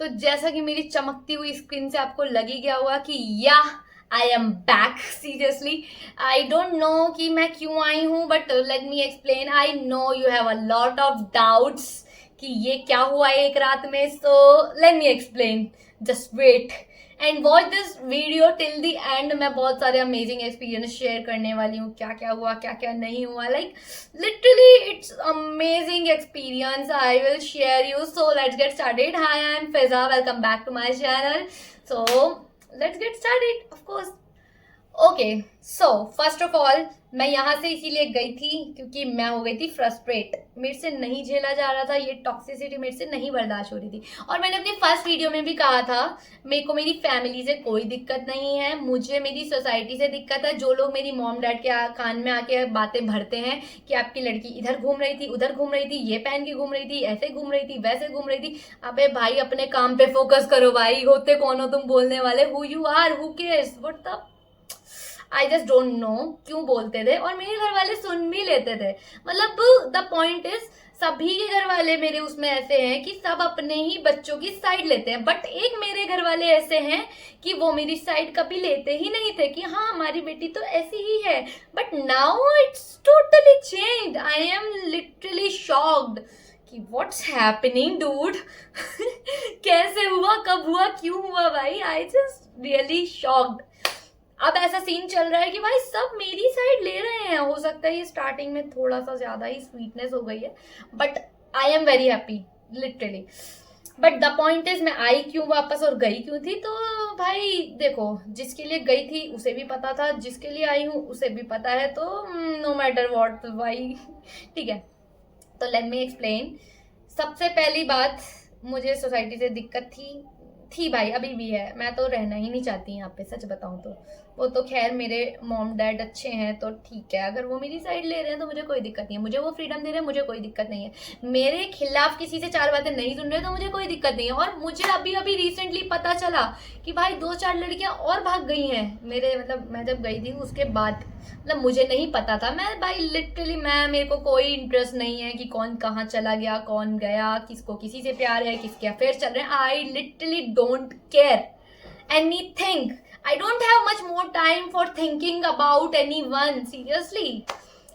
तो जैसा कि मेरी चमकती हुई स्क्रीन से आपको लग ही गया होगा कि या I am back seriously. I don't know कि मैं क्यों आई हूँ, but let me explain. I know you have a lot of doubts कि ये क्या हुआ एक रात में, so let me explain. Just wait and watch this video till the end. मैं बहुत सारे अमेजिंग एक्सपीरियंस शेयर करने वाली हूँ, क्या क्या हुआ क्या क्या नहीं हुआ। Like literally it's amazing experience I will share you. So let's get started. Hi, I am Fiza, welcome back to my channel. So let's get started of course. Okay, so first of all मैं यहाँ से इसीलिए गई थी क्योंकि मैं हो गई थी फ्रस्ट्रेट। मेरे से नहीं झेला जा रहा था, ये टॉक्सिसिटी मेरे से नहीं बर्दाश्त हो रही थी। और मैंने अपनी फर्स्ट वीडियो में भी कहा था, मेरे को मेरी फैमिली से कोई दिक्कत नहीं है, मुझे मेरी सोसाइटी से दिक्कत है। जो लोग मेरी मॉम डैड के कान में आके बातें भरते हैं कि आपकी लड़की इधर घूम रही थी, उधर घूम रही थी, ये पहन के घूम रही थी, ऐसे घूम रही थी, वैसे घूम रही थी। अबे भाई, अपने काम पे फोकस करो भाई। होते कौन हो तुम बोलने वाले? Who you are, who cares, what the I just don't know क्यों बोलते थे। और मेरे घर वाले सुन भी लेते थे। मतलब द पॉइंट इज, सभी के घर वाले मेरे उसमें ऐसे हैं कि सब अपने ही बच्चों की साइड लेते हैं, बट एक मेरे घर वाले ऐसे हैं कि वो मेरी साइड कभी लेते ही नहीं थे कि हाँ हमारी बेटी तो ऐसी ही है। But now it's totally changed. I am literally shocked कि व्हाट्स हैपनिंग डूड। कैसे हुआ, कब हुआ, क्यों हुआ भाई? I just really shocked. अब ऐसा सीन चल रहा है कि भाई सब मेरी साइड ले रहे हैं। हो सकता है ये स्टार्टिंग में थोड़ा सा ज्यादा ही स्वीटनेस हो गई है, but I am very happy literally. But the point is, मैं आई क्यों वापस और गई क्यों थी? तो भाई देखो, जिसके लिए गई थी उसे भी पता था, जिसके लिए आई हूँ उसे भी पता है, तो नो मैटर वॉट भाई। ठीक है, तो लेट मी एक्सप्लेन। सबसे पहली बात, मुझे सोसाइटी से दिक्कत थी भाई, अभी भी है। मैं तो रहना ही नहीं चाहती यहाँ पे, सच बताऊँ तो। वो तो खैर मेरे मॉम डैड अच्छे हैं तो ठीक है, अगर वो मेरी साइड ले रहे हैं तो मुझे कोई दिक्कत नहीं है, मुझे वो फ्रीडम दे रहे हैं, मुझे कोई दिक्कत नहीं है। मेरे खिलाफ किसी से चार बातें नहीं सुन रहे तो मुझे कोई दिक्कत नहीं है। और मुझे अभी अभी रिसेंटली पता चला कि भाई 2-4 लड़कियां और भाग गई हैं मेरे, मतलब मैं जब गई थी उसके बाद। मतलब मुझे नहीं पता था। मैं भाई लिटरली, मेरे को कोई इंटरेस्ट नहीं है कि कौन कहाँ चला गया, कौन गया, किसको किसी से प्यार है, किसके अफेयर चल रहे हैं। I literally don't care anything. I don't have much more time for thinking about anyone, seriously.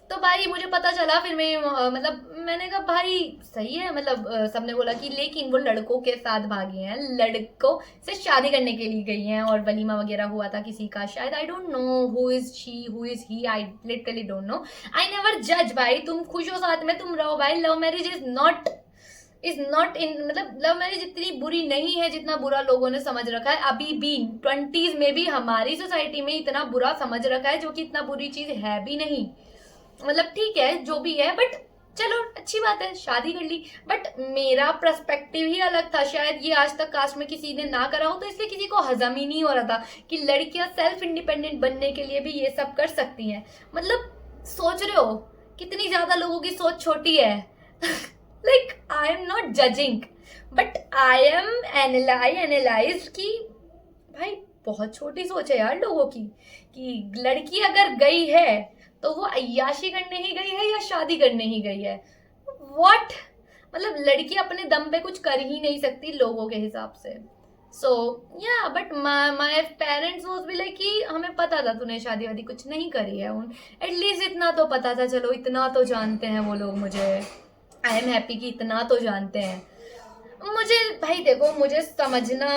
तो भाई मुझे पता चला, फिर मैं मतलब मैंने कहा भाई सही है। मतलब सबने बोला कि लेकिन वो लड़कों के साथ भागी हैं, लड़कों से शादी करने के लिए गई हैं, और वलीमा वगैरह हुआ था किसी का शायद। आई don't know who is she, who is he, I literally don't know. I never जज भाई। तुम खुश हो साथ में, तुम रहो भाई। Love marriage is not in, मतलब लव मैरिज इतनी बुरी नहीं है जितना बुरा लोगों ने समझ रखा है। अभी भी 20s में भी हमारी सोसाइटी में इतना बुरा समझ रखा है, जो कि इतना बुरी चीज है भी नहीं। मतलब ठीक है जो भी है, बट चलो अच्छी बात है, शादी कर ली। बट मेरा पर्सपेक्टिव ही अलग था। शायद ये आज तक कास्ट में किसी ने ना करा हो, तो इसलिए किसी को हजम ही नहीं हो रहा था कि लड़कियां सेल्फ इंडिपेंडेंट बनने के लिए भी ये सब कर सकती हैं। मतलब सोच रहे हो कितनी ज्यादा लोगों की सोच छोटी है। Like I am not judging, but I analyse कि भाई बहुत छोटी सोच है यार लोगों की, कि लड़की अगर गई है तो वो अय्याशी करने ही गई है या शादी करने ही गई है। व्हाट? मतलब लड़की अपने दम पे कुछ कर ही नहीं सकती लोगों के हिसाब से। सो या बट माई पेरेंट्स वॉज भी लाइक कि हमें पता था तूने शादी वादी कुछ नहीं करी है। उन एटलीस्ट इतना तो पता था, चलो इतना तो जानते हैं वो लोग मुझे। आई एम हैप्पी कि इतना तो जानते हैं मुझे। भाई देखो, मुझे समझना,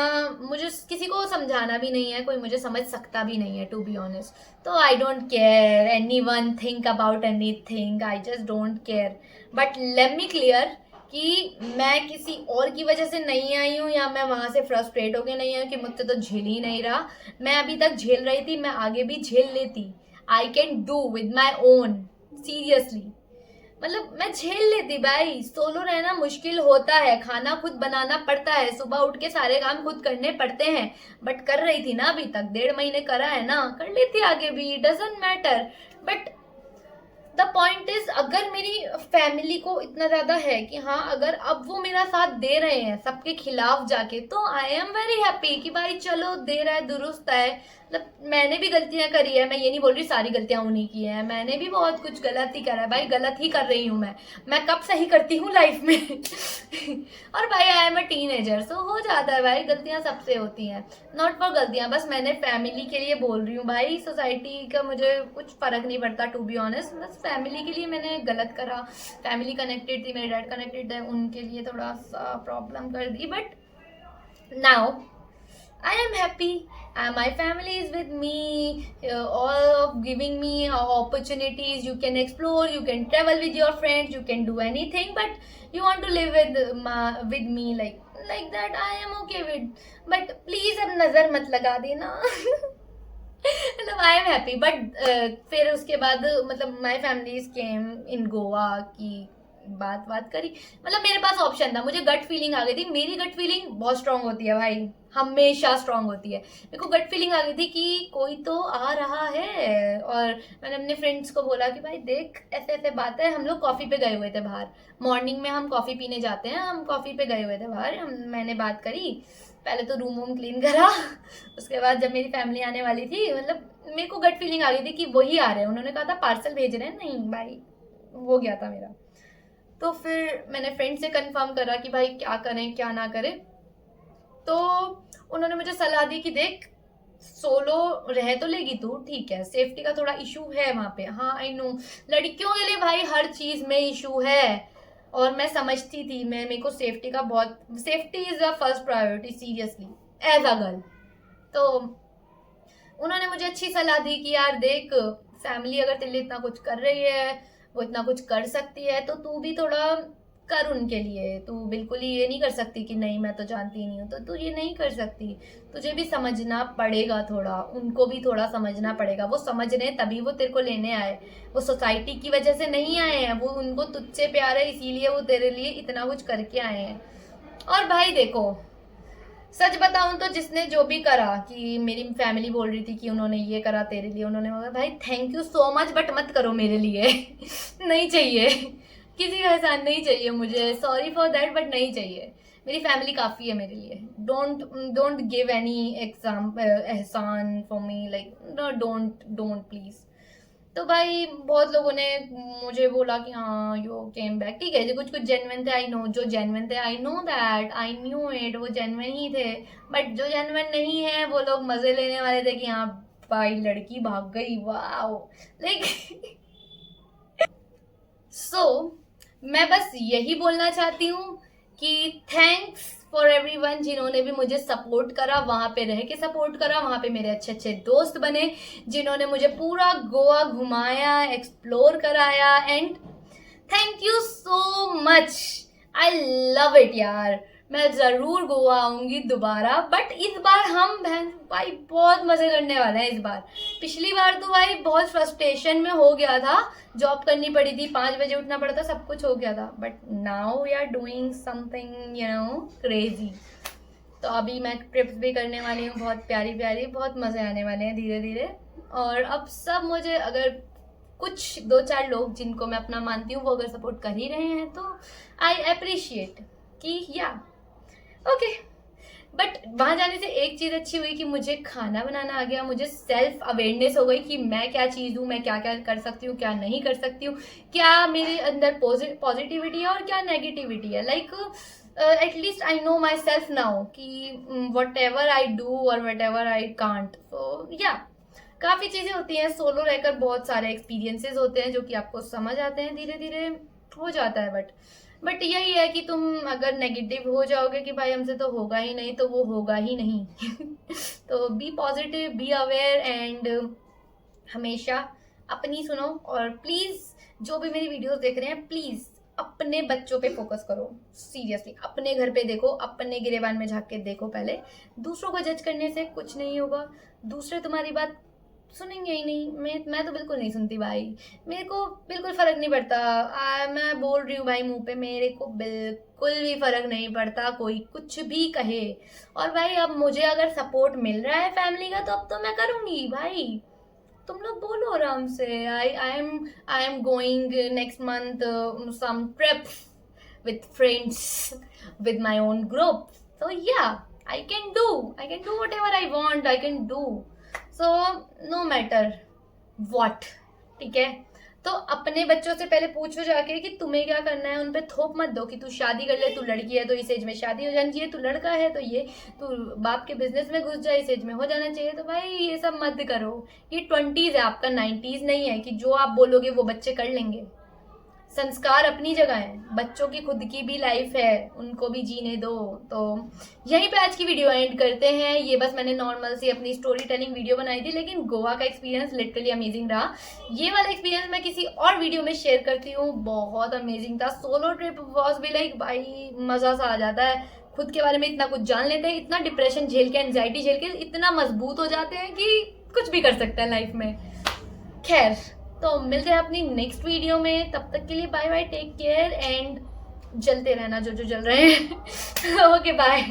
मुझे किसी को समझाना भी नहीं है, कोई मुझे समझ सकता भी नहीं है टू बी ऑनेस्ट। तो I don't care anyone think about anything, I just don't care. But let me clear कि मैं किसी और की वजह से नहीं आई हूँ, या मैं वहां से फ्रस्ट्रेट होके नहीं आई हूँ कि मुझसे तो झेल ही नहीं रहा। मैं अभी तक झेल रही थी, मैं आगे भी झेल लेती। I can do with my own, seriously. मतलब मैं झेल लेती भाई। सोलो रहना मुश्किल होता है, खाना खुद बनाना पड़ता है, सुबह उठ के सारे काम खुद करने पड़ते हैं। बट कर रही थी ना अभी तक, 1.5 महीने करा है ना, कर लेती आगे भी, doesn't matter. But the point is, अगर मेरी फैमिली को इतना ज्यादा है कि हाँ अगर अब वो मेरा साथ दे रहे हैं सबके खिलाफ जाके, तो आई एम वेरी हैप्पी कि भाई चलो दे रहा है, दुरुस्त है। मतलब मैंने भी गलतियां करी है, मैं ये नहीं बोल रही सारी गलतियां उन्हीं की हैं, मैंने भी बहुत कुछ गलत ही करा है भाई, गलत ही कर रही हूँ मैं कब सही करती हूँ लाइफ में और भाई आई एम अ टीनेजर, सो हो जाता है भाई, गलतियां सबसे होती हैं। नॉट फॉर गलतियां, बस मैंने फैमिली के लिए बोल रही हूँ भाई, सोसाइटी का मुझे कुछ फर्क नहीं पड़ता टू बी ऑनेस्ट, बस फैमिली के लिए मैंने गलत करा। फैमिली कनेक्टेड थी, मेरे डैड कनेक्टेड है, उनके लिए थोड़ा सा प्रॉब्लम कर दी, but now I am happy. My family is with me, all of giving me opportunities. You can explore, you can travel with your friends, you can do anything. But you want to live with me like that. I am okay with. But please अब नजर मत लगा देना। मतलब I am happy, but फिर उसके बाद मतलब माई फैमिलीज केम इन गोवा की बात करी। मतलब मेरे पास ऑप्शन था, मुझे गट फीलिंग आ गई थी, मेरी गट फीलिंग बहुत स्ट्रांग होती है भाई, हमेशा स्ट्रांग होती है। मेरे को गट फीलिंग आ गई थी कि कोई तो आ रहा है, और मैंने अपने फ्रेंड्स को बोला कि भाई देख ऐसे ऐसे बात है। हम लोग कॉफ़ी पे गए हुए थे बाहर, मॉर्निंग में हम कॉफ़ी पीने जाते हैं, हम कॉफ़ी पे गए हुए थे बाहर, मैंने बात करी, पहले तो रूम वूम क्लीन करा। उसके बाद जब मेरी फैमिली आने वाली थी, मतलब मेरे को गट फीलिंग आ गई थी कि वही आ रहे हैं, उन्होंने कहा था पार्सल भेज रहे हैं, नहीं भाई हो गया था मेरा। तो फिर मैंने फ्रेंड से कंफर्म करा कि भाई क्या करें क्या ना करें, तो उन्होंने मुझे सलाह दी कि देख सोलो रह तो लेगी तू, ठीक है, सेफ्टी का थोड़ा इशू है वहां पे, हाँ आई नो, लड़कियों के लिए भाई हर चीज में इशू है, और मैं समझती थी, मैं मेरे को सेफ्टी का बहुत, safety is the first priority seriously as a girl. तो उन्होंने मुझे अच्छी सलाह दी कि यार देख, फैमिली अगर तेरे लिए इतना कुछ कर रही है, वो इतना कुछ कर सकती है, तो तू भी थोड़ा कर उनके लिए। तू बिल्कुल ही ये नहीं कर सकती कि नहीं मैं तो जानती नहीं हूँ, तो तू ये नहीं कर सकती, तुझे भी समझना पड़ेगा, थोड़ा उनको भी थोड़ा समझना पड़ेगा, वो समझ रहे हैं तभी वो तेरे को लेने आए, वो सोसाइटी की वजह से नहीं आए हैं, वो उनको तुझसे प्यार है इसीलिए वो तेरे लिए इतना कुछ करके आए हैं। और भाई देखो, सच बताऊं तो जिसने जो भी करा, कि मेरी फैमिली बोल रही थी कि उन्होंने ये करा तेरे लिए, उन्होंने बोला भाई thank you so much but मत करो मेरे लिए। नहीं चाहिए, किसी का एहसान नहीं चाहिए मुझे, सॉरी फॉर दैट बट नहीं चाहिए, मेरी फैमिली काफ़ी है मेरे लिए। Don't don't give any exam एहसान for me, like don't don't please. तो भाई बहुत लोगों ने मुझे बोला कि हाँ यू केम बैक, ठीक है, जो कुछ कुछ जेन्युइन थे, आई नो, जो जेन्युइन थे I know that, I knew it, वो जेन्युइन ही थे। बट जो जेन्युइन नहीं है वो लोग मजे लेने वाले थे कि हाँ भाई लड़की भाग गई, वाओ, लाइक सो मैं बस यही बोलना चाहती हूँ कि थैंक्स फॉर एवरीवन जिन्होंने भी मुझे सपोर्ट करा, वहां पे रह के सपोर्ट करा, वहां पे मेरे अच्छे अच्छे दोस्त बने, जिन्होंने मुझे पूरा गोवा घुमाया, एक्सप्लोर कराया, and thank you so much, I love it यार। मैं ज़रूर गोवा आऊंगी दोबारा, बट इस बार हम बहन भाई बहुत मज़े करने वाले हैं इस बार। पिछली बार तो भाई बहुत फ्रस्ट्रेशन में हो गया था, जॉब करनी पड़ी थी, 5 बजे उठना पड़ा था, सब कुछ हो गया था, but now we are doing something you know crazy. तो अभी मैं ट्रिप्स भी करने वाली हूँ बहुत प्यारी प्यारी, बहुत मज़े आने वाले हैं धीरे धीरे। और अब सब मुझे अगर कुछ 2-4 लोग जिनको मैं अपना मानती हूँ वो अगर सपोर्ट कर ही रहे हैं तो आई अप्रिशिएट कि या ओके। बट वहाँ जाने से एक चीज़ अच्छी हुई कि मुझे खाना बनाना आ गया, मुझे सेल्फ अवेयरनेस हो गई कि मैं क्या चीज़ हूँ, मैं क्या क्या कर सकती हूँ, क्या नहीं कर सकती हूँ, क्या मेरे अंदर पॉजिटिविटी है और क्या नेगेटिविटी है। Like at least I know my self now कि वट एवर आई डू और वट एवर आई कांट। सो या काफ़ी चीज़ें होती हैं सोलो रहकर, बहुत सारे एक्सपीरियंसेस होते हैं जो कि आपको समझ आते हैं, धीरे धीरे हो जाता है। बट यही है कि तुम अगर नेगेटिव हो जाओगे कि भाई हमसे तो होगा ही नहीं, तो वो होगा ही नहीं। तो be positive, be aware, and हमेशा अपनी सुनो। और प्लीज़ जो भी मेरी वीडियोस देख रहे हैं, प्लीज़ अपने बच्चों पे फोकस करो, सीरियसली अपने घर पे देखो, अपने गिरेबान में झांक के देखो पहले। दूसरों को जज करने से कुछ नहीं होगा, दूसरे तुम्हारी बात सुनेंगे ही नहीं। मैं तो बिल्कुल नहीं सुनती भाई, मेरे को बिल्कुल फ़र्क नहीं पड़ता। मैं बोल रही हूँ भाई मुंह पे, मेरे को बिल्कुल भी फ़र्क नहीं पड़ता कोई कुछ भी कहे। और भाई अब मुझे अगर सपोर्ट मिल रहा है फैमिली का, तो अब तो मैं करूँगी भाई, तुम लोग बोलो आराम से, I am going next month some trips with friends, with my own group. So yeah, I can do whatever I want, I can do. So no matter what. ठीक है, तो अपने बच्चों से पहले पूछो जाके कि तुम्हें क्या करना है, उन पे थोप मत दो कि तू शादी कर ले, तू लड़की है तो इस एज में शादी हो जानी चाहिए, तू लड़का है तो ये तू बाप के बिजनेस में घुस जाए, इस एज में हो जाना चाहिए। तो भाई ये सब मत करो, ये 20s है, आपका 90s नहीं है कि जो आप बोलोगे वो बच्चे कर लेंगे। संस्कार अपनी जगह है, बच्चों की खुद की भी लाइफ है, उनको भी जीने दो। तो यहीं पे आज की वीडियो एंड करते हैं। ये बस मैंने नॉर्मल सी अपनी स्टोरी टेलिंग वीडियो बनाई थी, लेकिन गोवा का एक्सपीरियंस लिटरली अमेजिंग रहा। ये वाला एक्सपीरियंस मैं किसी और वीडियो में शेयर करती हूँ, बहुत अमेजिंग था। सोलो ट्रिप वॉज भी लाइक भाई मज़ा सा आ जाता है, खुद के बारे में इतना कुछ जान लेते हैं, इतना डिप्रेशन झेल के, एंजाइटी झेल के इतना मजबूत हो जाते हैं कि कुछ भी कर सकते हैं लाइफ में। खैर, तो मिलते हैं अपनी नेक्स्ट वीडियो में, तब तक के लिए bye bye, take care and जलते रहना जो जो जल रहे हैं। Okay bye.